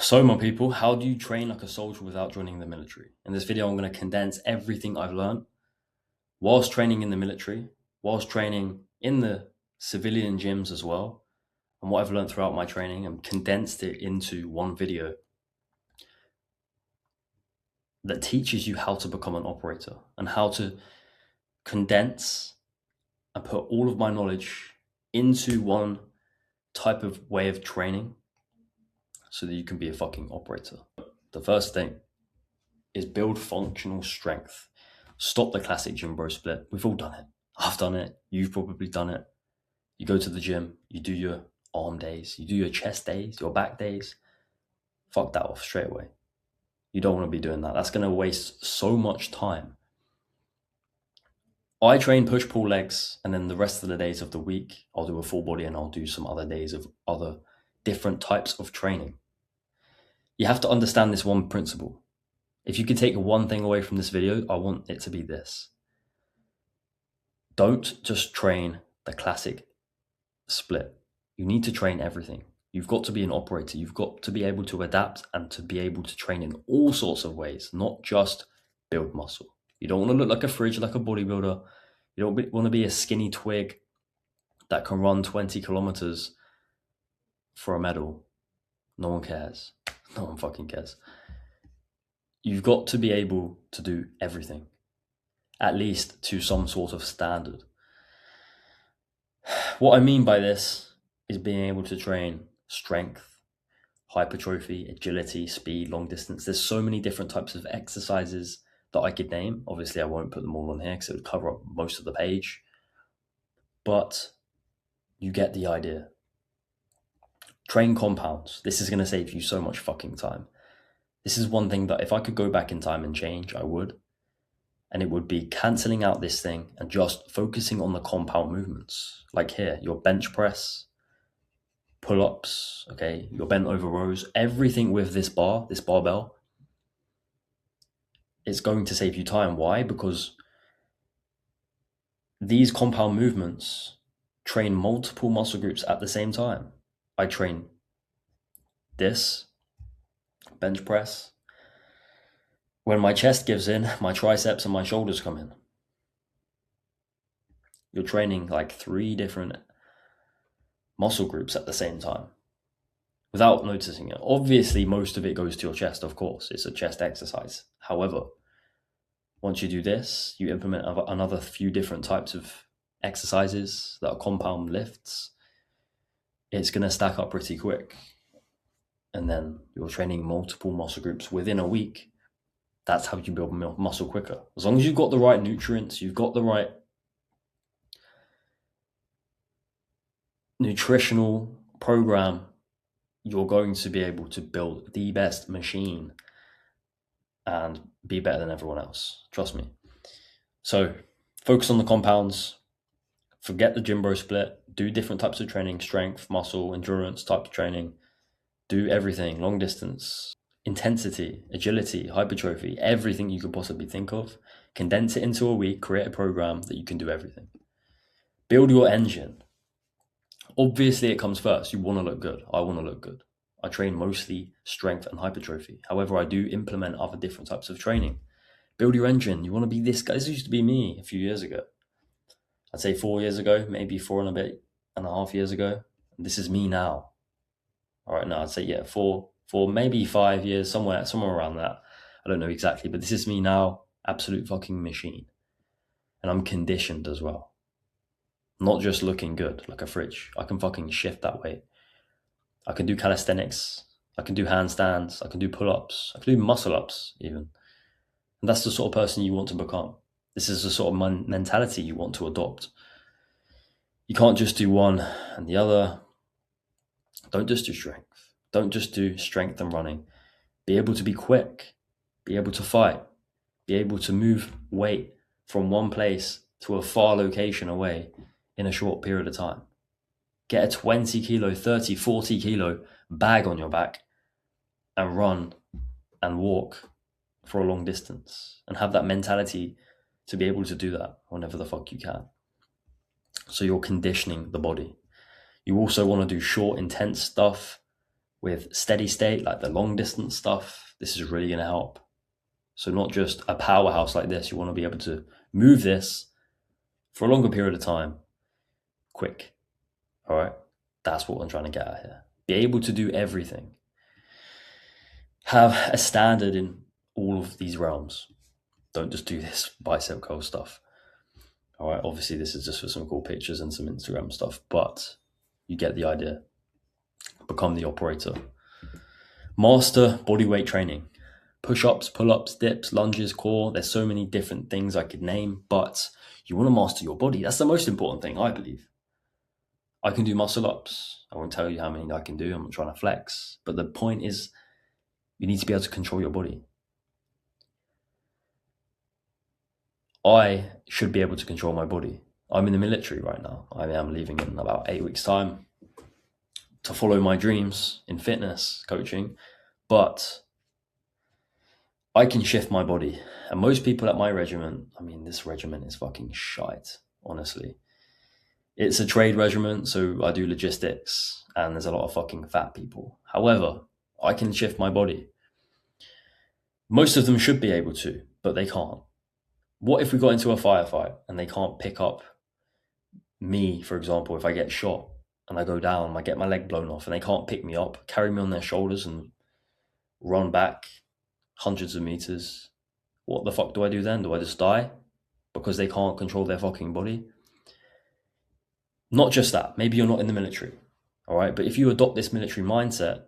So, my people, how do you train like a soldier without joining the military? In this video, I'm going to condense everything I've learned whilst training in the military, whilst training in the civilian gyms as well, and what I've learned throughout my training, and condensed it into one video that teaches you how to become an operator and how to condense and put all of my knowledge into one type of way of training so that you can be a fucking operator. The first thing is build functional strength. Stop the classic gym bro split. We've all done it. I've done it. You've probably done it. You go to the gym, you do your arm days, you do your chest days, your back days. Fuck that off straight away. You don't want to be doing that. That's going to waste so much time. I train push-pull legs, and then the rest of the days of the week, I'll do a full body and I'll do some other days of other different types of training. You have to understand this one principle. If you could take one thing away from this video, I want it to be this. Don't just train the classic split. You need to train everything. You've got to be an operator. You've got to be able to adapt and to be able to train in all sorts of ways, not just build muscle. You don't want to look like a fridge, like a bodybuilder. You don't want to be a skinny twig that can run 20 kilometers for a medal. No one cares. No one fucking cares. You've got to be able to do everything, at least to some sort of standard. What I mean by this is being able to train strength, hypertrophy, agility, speed, long distance. There's so many different types of exercises that I could name. Obviously, I won't put them all on here because it would cover up most of the page. But you get the idea. Train compounds. This is going to save you so much fucking time. This is one thing that if I could go back in time and change, I would. And it would be cancelling out this thing and just focusing on the compound movements. Like here, your bench press, pull-ups, okay, your bent over rows, everything with this barbell, it's going to save you time. Why? Because these compound movements train multiple muscle groups at the same time. I train this, bench press. When my chest gives in, my triceps and my shoulders come in. You're training like 3 different muscle groups at the same time without noticing it. Obviously, most of it goes to your chest, of course. It's a chest exercise. However, once you do this, you implement another few different types of exercises that are compound lifts. It's going to stack up pretty quick. And then you're training multiple muscle groups within a week. That's how you build muscle quicker. As long as you've got the right nutrients, you've got the right nutritional program, you're going to be able to build the best machine and be better than everyone else. Trust me. So focus on the compounds, forget the gym bro split, do different types of training, strength, muscle, endurance type of training, do everything, long distance, intensity, agility, hypertrophy, everything you could possibly think of. Condense it into a week, create a program that you can do everything. Build your engine. Obviously, it comes first. You want to look good. I want to look good. I train mostly strength and hypertrophy. However, I do implement other different types of training. Build your engine. You want to be this guy. This used to be me a few years ago. I'd say 4 years ago, maybe 4.5 years ago. And this is me now. All right, now I'd say, yeah, for maybe 5 years, somewhere around that. I don't know exactly, but this is me now. Absolute fucking machine. And I'm conditioned as well. Not just looking good like a fridge. I can fucking shift that weight. I can do calisthenics. I can do handstands. I can do pull-ups. I can do muscle-ups even. And that's the sort of person you want to become. This is the sort of mentality you want to adopt. You can't just do one and the other. Don't just do strength. Don't just do strength and running. Be able to be quick. Be able to fight. Be able to move weight from one place to a far location away in a short period of time. Get a 20 kilo, 30, 40 kilo bag on your back and run and walk for a long distance and have that mentality to be able to do that whenever the fuck you can. So you're conditioning the body. You also want to do short, intense stuff with steady state, like the long distance stuff, this is really going to help. So not just a powerhouse like this, you want to be able to move this for a longer period of time, quick. All right, that's what I'm trying to get at here. Be able to do everything. Have a standard in all of these realms. Don't just do this bicep curl stuff. All right, obviously this is just for some cool pictures and some Instagram stuff, but you get the idea. Become the operator. Master bodyweight training. Push-ups, pull-ups, dips, lunges, core. There's so many different things I could name, but you want to master your body. That's the most important thing, I believe. I can do muscle-ups. I won't tell you how many I can do. I'm not trying to flex. But the point is, you need to be able to control your body. I should be able to control my body. I'm in the military right now. I am leaving in about 8 weeks' time to follow my dreams in fitness coaching, but I can shift my body. And most people at my regiment, I mean, this regiment is fucking shite, honestly. It's a trade regiment, so I do logistics, and there's a lot of fucking fat people. However, I can shift my body. Most of them should be able to, but they can't. What if we got into a firefight and they can't pick up me, for example, if I get shot and I go down, I get my leg blown off and they can't pick me up, carry me on their shoulders and run back hundreds of meters? What the fuck do I do then? Do I just die because they can't control their fucking body? Not just that, maybe you're not in the military, all right? But if you adopt this military mindset,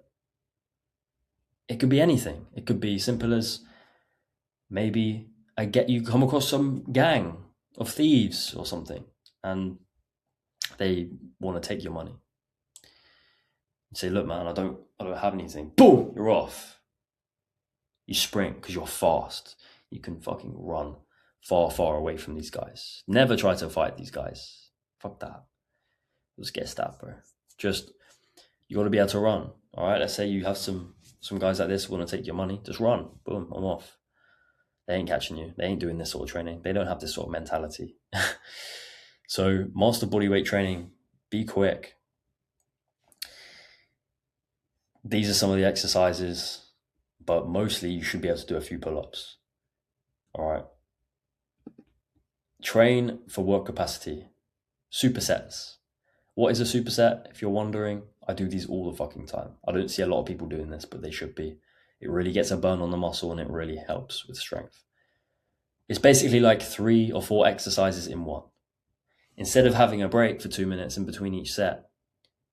it could be anything. It could be simple as maybe you come across some gang of thieves or something and they want to take your money. You say, look, man, I don't have anything. Boom, you're off. You sprint because you're fast. You can fucking run far, far away from these guys. Never try to fight these guys. Fuck that. Just get stabbed, bro. You got to be able to run. All right, let's say you have some guys like this who want to take your money. Just run. Boom, I'm off. They ain't catching you. They ain't doing this sort of training. They don't have this sort of mentality. So master bodyweight training, be quick. These are some of the exercises, but mostly you should be able to do a few pull-ups. All right. Train for work capacity. Supersets. What is a superset? If you're wondering, I do these all the fucking time. I don't see a lot of people doing this, but they should be. It really gets a burn on the muscle and it really helps with strength. It's basically like 3 or 4 exercises in one. Instead of having a break for 2 minutes in between each set,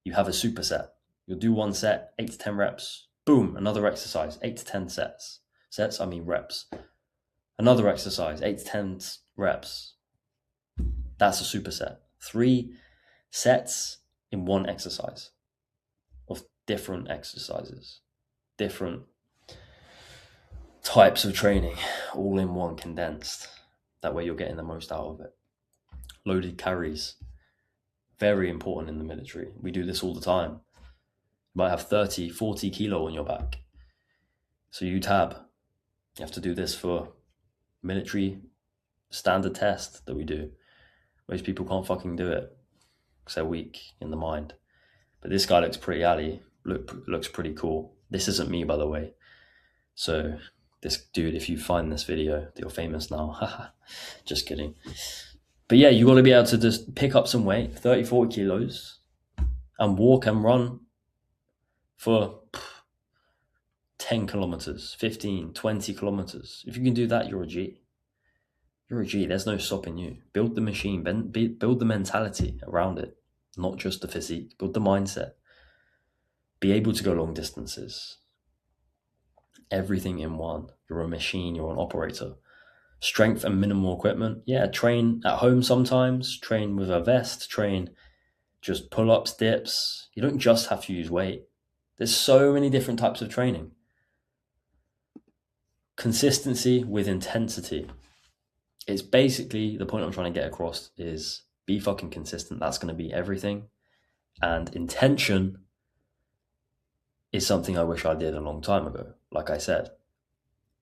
you have a superset. You'll do one set, 8 to 10 reps. Boom, another exercise, 8 to 10 sets. Reps. Another exercise, 8 to 10 reps. That's a superset. 3 sets in one exercise of different exercises, different types of training, all in one, condensed. That way you're getting the most out of it. Loaded carries, very important in the military. We do this all the time. You might have 30, 40 kilo on your back. So you tab. You have to do this for military standard test that we do. Most people can't fucking do it because they're weak in the mind. But this guy looks pretty alley, looks pretty cool. This isn't me, by the way. So this dude, if you find this video, you're famous now. Just kidding. But yeah, you got to be able to just pick up some weight, 30, 40 kilos, and walk and run for 10 kilometers, 15, 20 kilometers. If you can do that, you're a G. You're a G. There's no stopping you. Build the machine, build the mentality around it, not just the physique. Build the mindset. Be able to go long distances. Everything in one. You're a machine. You're an operator. Strength and minimal equipment. Yeah, train at home sometimes. Train with a vest. Train just pull-ups, dips. You don't just have to use weight. There's so many different types of training. Consistency with intensity. It's basically, the point I'm trying to get across is be fucking consistent. That's going to be everything. And intention is something I wish I did a long time ago. Like I said,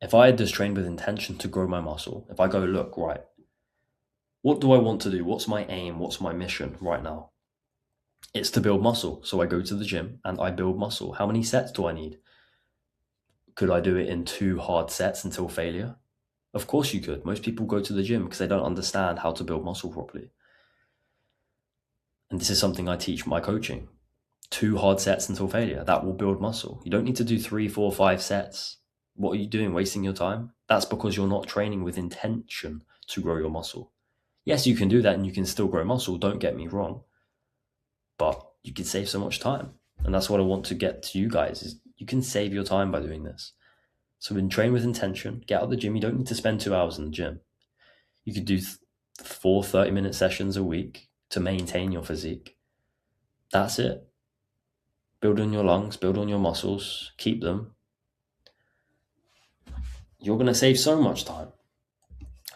if I had just trained with intention to grow my muscle, if I go, look, right, what do I want to do? What's my aim? What's my mission right now? It's to build muscle. So I go to the gym and I build muscle. How many sets do I need? Could I do it in 2 hard sets until failure? Of course you could. Most people go to the gym because they don't understand how to build muscle properly. And this is something I teach my coaching. 2 hard sets until failure. That will build muscle. You don't need to do 3, 4, 5 sets. What are you doing? Wasting your time? That's because you're not training with intention to grow your muscle. Yes, you can do that and you can still grow muscle. Don't get me wrong. But you can save so much time. And that's what I want to get to you guys, is you can save your time by doing this. So when train with intention, get out of the gym. You don't need to spend 2 hours in the gym. You could do 4 30-minute sessions a week to maintain your physique. That's it. Build on your lungs, build on your muscles, keep them. You're going to save so much time.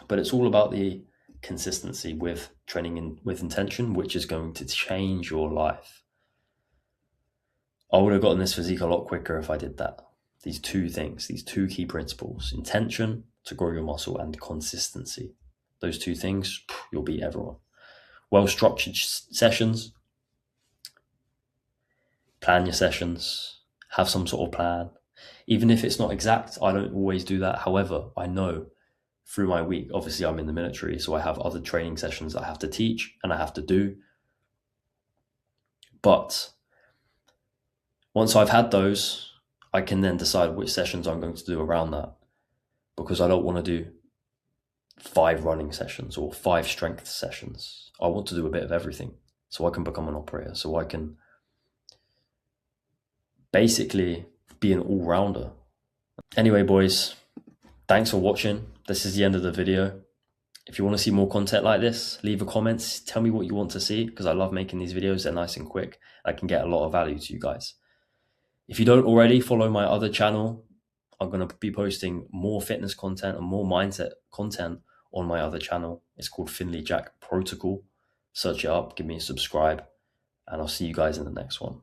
But it's all about the consistency with training with intention, which is going to change your life. I would have gotten this physique a lot quicker if I did that. These 2 things, these 2 key principles: intention to grow your muscle and consistency. Those 2 things, you'll beat everyone. Well-structured sessions. Plan your sessions. Have some sort of plan. Even if it's not exact, I don't always do that. However, I know through my week, obviously I'm in the military, so I have other training sessions I have to teach and I have to do. But once I've had those, I can then decide which sessions I'm going to do around that, because I don't want to do 5 running sessions or 5 strength sessions. I want to do a bit of everything so I can become an operator, so I can basically be an all-rounder. Anyway, boys, thanks for watching. This is the end of the video. If you want to see more content like this, leave a comment. Tell me what you want to see, because I love making these videos. They're nice and quick. I can get a lot of value to you guys. If you don't already, follow my other channel. I'm going to be posting more fitness content and more mindset content on my other channel. It's called Finley Jack Protocol. Search it up, give me a subscribe, and I'll see you guys in the next one.